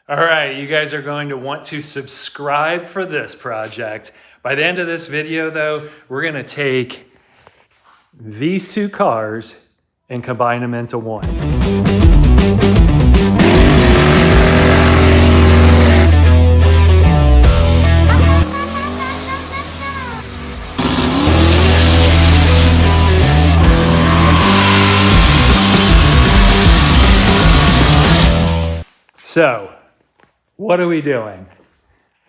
All right, you guys are going to want to subscribe for this project. By the end of this video though, we're gonna take these two cars and combine them into one. So, what are we doing?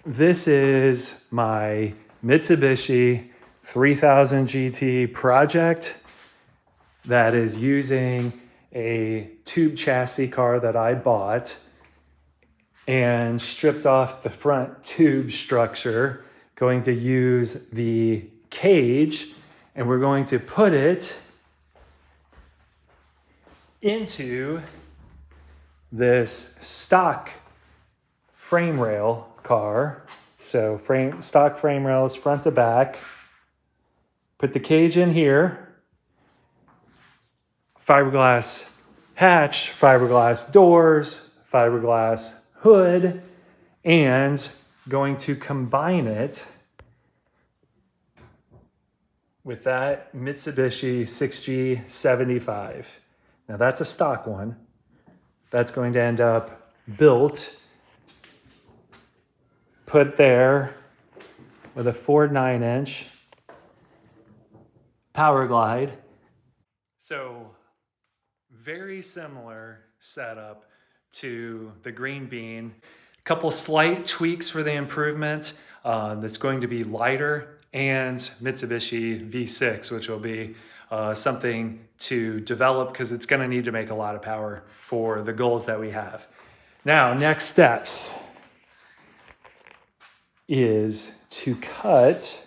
This is my Mitsubishi 3000 GT project that is using a tube chassis car that I bought and stripped off the front tube structure. Going to use the cage and we're going to put it into this stock frame rail car. So stock frame rails front to back. Put the cage in here. Fiberglass hatch, fiberglass doors, fiberglass hood, and going to combine it with that Mitsubishi 6G75. Now that's a stock one. That's going to end up built, put there with a Ford 9-inch Power Glide. So very similar setup to the Green Bean. A couple slight tweaks for the improvement. That's going to be lighter, and Mitsubishi V6, which will be something to develop because it's going to need to make a lot of power for the goals that we have. Now, next steps is to cut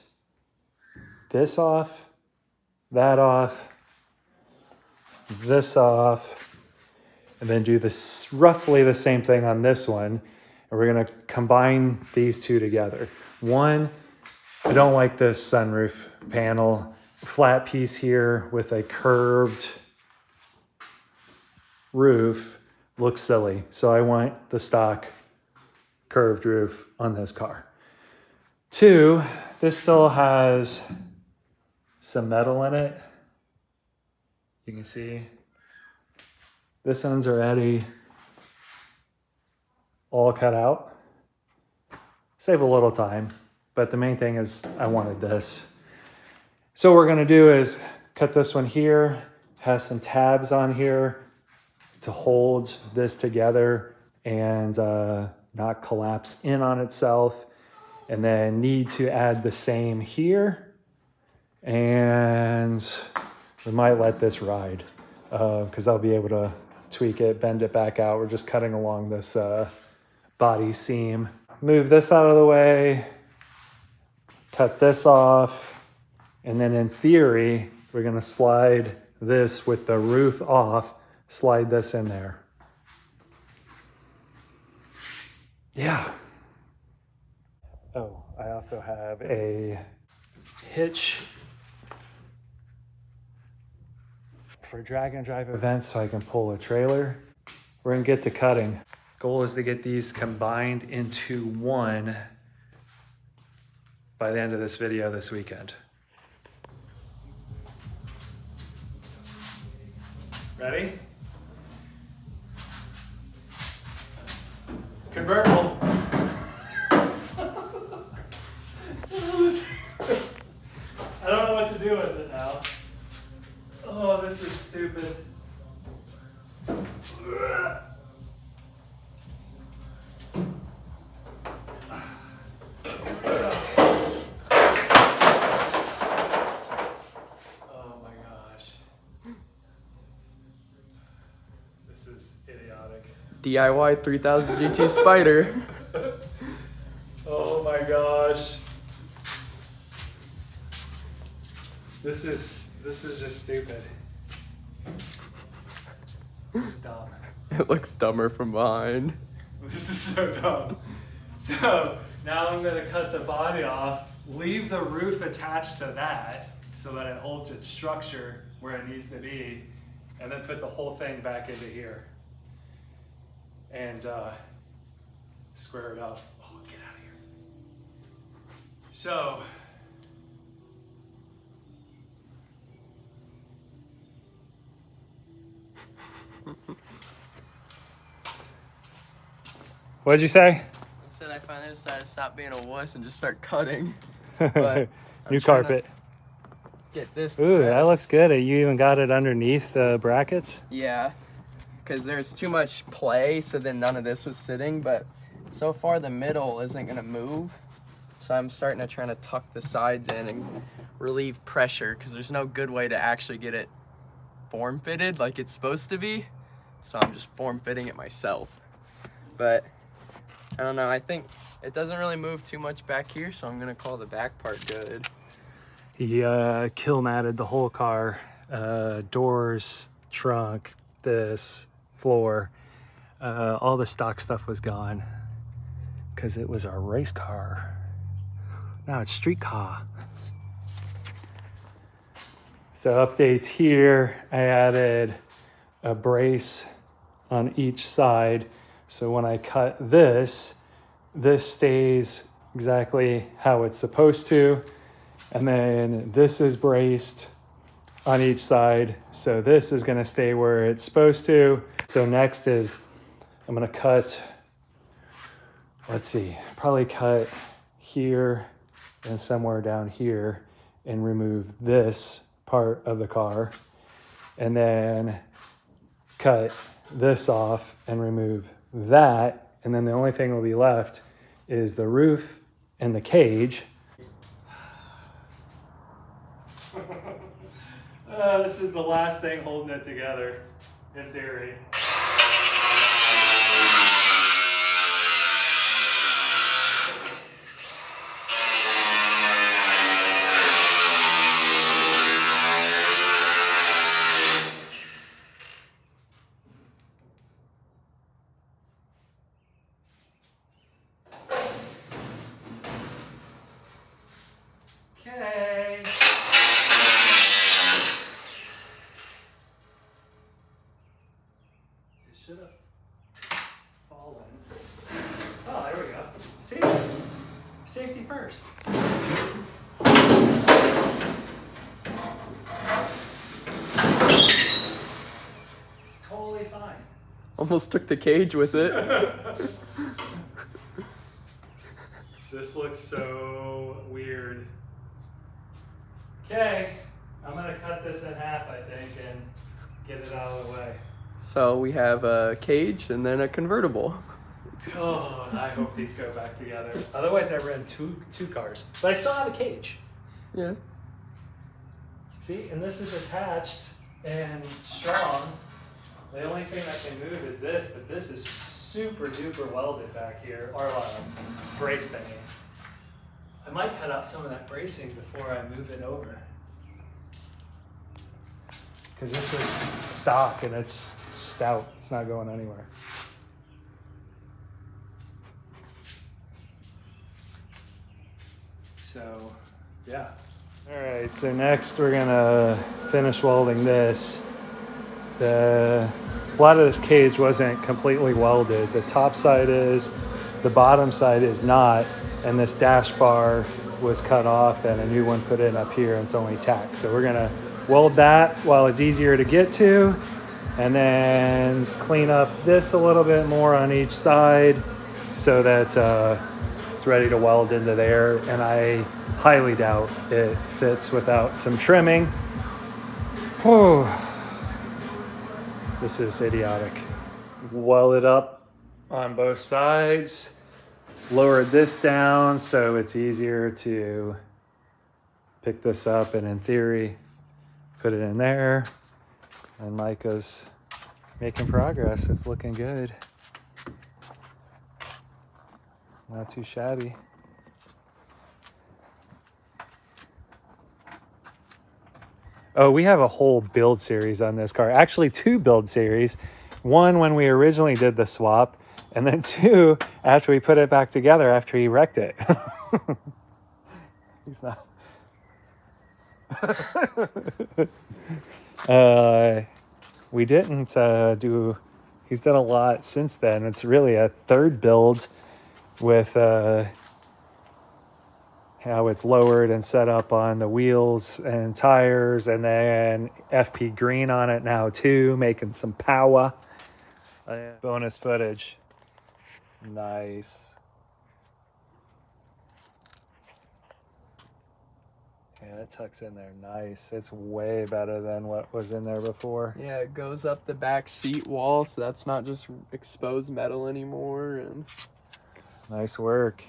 this off, that off, this off, and then do this roughly the same thing on this one. And we're going to combine these two together. One, I don't like this sunroof panel. Flat piece here with a curved roof looks silly. So I want the stock curved roof on this car. Two, this still has some metal in it. You can see this one's already all cut out. Save a little time, but the main thing is I wanted this. So what we're gonna do is cut this one here, has some tabs on here to hold this together and not collapse in on itself. And then need to add the same here. And we might let this ride because I'll be able to tweak it, bend it back out. We're just cutting along this body seam. Move this out of the way, cut this off. And then in theory, we're gonna slide this with the roof off, slide this in there. Yeah. Oh, I also have a hitch for drag and drive events so I can pull a trailer. We're gonna get to cutting. Goal is to get these combined into one by the end of this video this weekend. Ready? Convertible. I don't know what to do with it now. Oh, this is stupid. Oh my gosh. This is idiotic. DIY 3000 GT Spider. Oh my gosh. This is just stupid. This is dumb. It looks dumber from behind. This is so dumb. So now I'm gonna cut the body off, leave the roof attached to that so that it holds its structure where it needs to be, and then put the whole thing back into here. And square it up. Oh, get out of here. So, what'd you say? I said I finally decided to stop being a wuss and just start cutting. But I'm New trying to carpet. Get this. Ooh, that pressed. looks good. You even got it underneath the brackets? Yeah, because there's too much play, so then none of this was sitting. But so far the middle isn't gonna move, so I'm starting to try to tuck the sides in and relieve pressure, because there's no good way to actually get it form fitted like it's supposed to be. So I'm just form fitting it myself. But I don't know, I think it doesn't really move too much back here, so I'm gonna call the back part good. He kill matted the whole car, doors, trunk, this, floor. All the stock stuff was gone because it was our race car. Now it's street car. So updates here, I added a brace on each side. So when I cut this stays exactly how it's supposed to. And then this is braced on each side. So this is gonna stay where it's supposed to. So next is, I'm gonna cut, let's see, probably cut here and somewhere down here and remove this part of the car. And then cut this off and remove that. And then the only thing will be left is the roof and the cage. This is the last thing holding it together, in theory. Okay. It should have fallen. Oh, there we go. See? Safety first. It's totally fine. Almost took the cage with it. This looks so weird. Okay, I'm gonna cut this in half, I think, and get it out of the way. So we have a cage and then a convertible. Oh, I hope these go back together. Otherwise, I ran two cars, but I still have a cage. Yeah. See, and this is attached and strong. The only thing that can move is this, but this is super duper welded back here, or brace thingy. I might cut out some of that bracing before I move it over. Because this is stock and it's stout. It's not going anywhere. So, yeah. All right, so next we're gonna finish welding this. A lot of this cage wasn't completely welded. The top side is, the bottom side is not, and this dash bar was cut off and a new one put in up here and it's only tacked. So we're gonna weld that while it's easier to get to, and then clean up this a little bit more on each side so that it's ready to weld into there. And I highly doubt it fits without some trimming. Whew. This is idiotic. Weld it up on both sides. Lowered this down so it's easier to pick this up, and in theory, put it in there. And Micah's making progress. It's looking good. Not too shabby. Oh, we have a whole build series on this car. Actually, two build series. One when we originally did the swap, and then two after we put it back together after he wrecked it. He's not. We didn't do, he's done a lot since then. It's really a third build. with how it's lowered and set up on the wheels and tires, and then FP green on it now too, making some power. Bonus footage. Nice. Yeah, it tucks in there nice. It's way better than what was in there before. Yeah, it goes up the back seat wall, so that's not just exposed metal anymore. And Nice work.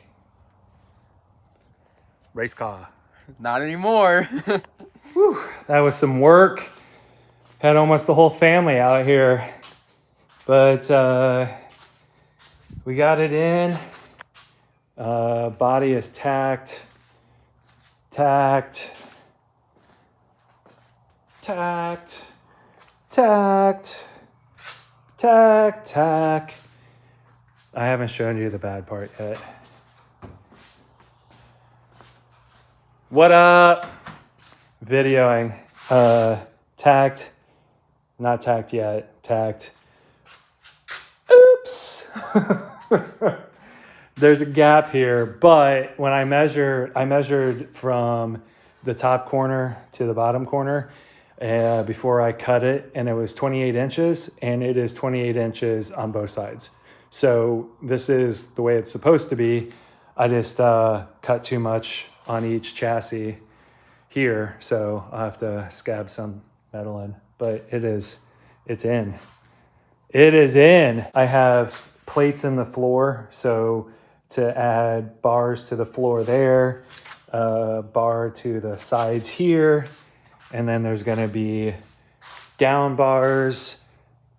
Race car. not anymore. Whew, that was some work. Had almost the whole family out here. But we got it in. Body is tacked. Tacked. Tacked. Tacked. Tack. Tack. I haven't shown you the bad part yet. What up? Videoing. Tacked. Not tacked yet. Tacked. Oops. There's a gap here, but when I measured from the top corner to the bottom corner before I cut it, and it was 28 inches, and it is 28 inches on both sides. So this is the way it's supposed to be. I just cut too much on each chassis here, so I'll have to scab some metal in, but it's in. It is in. I have plates in the floor, so to add bars to the floor there, bar to the sides here, and then there's gonna be down bars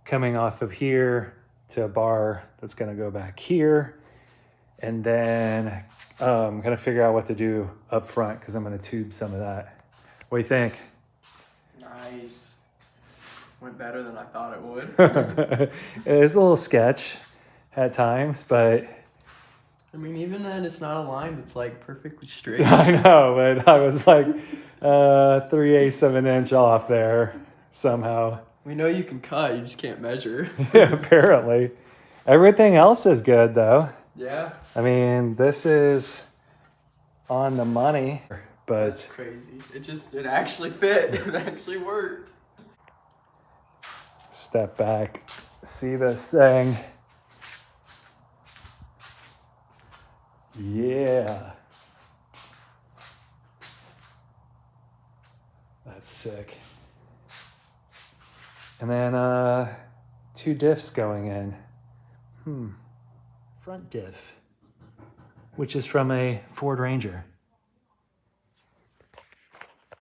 coming off of here to a bar that's gonna go back here. And then I'm gonna figure out what to do up front because I'm gonna tube some of that. What do you think? Nice. Went better than I thought it would. It's a little sketch at times, but I mean, even then, it's not aligned. It's like perfectly straight. I know, but I was like 3/8 of an inch off there somehow. We know you can cut, you just can't measure. Yeah, apparently. Everything else is good though. Yeah. I mean, this is on the money, but That's crazy. It actually fit. It actually worked. step back, see this thing. Yeah. That's sick. And then 2 diffs going in. Front diff, which is from a Ford Ranger.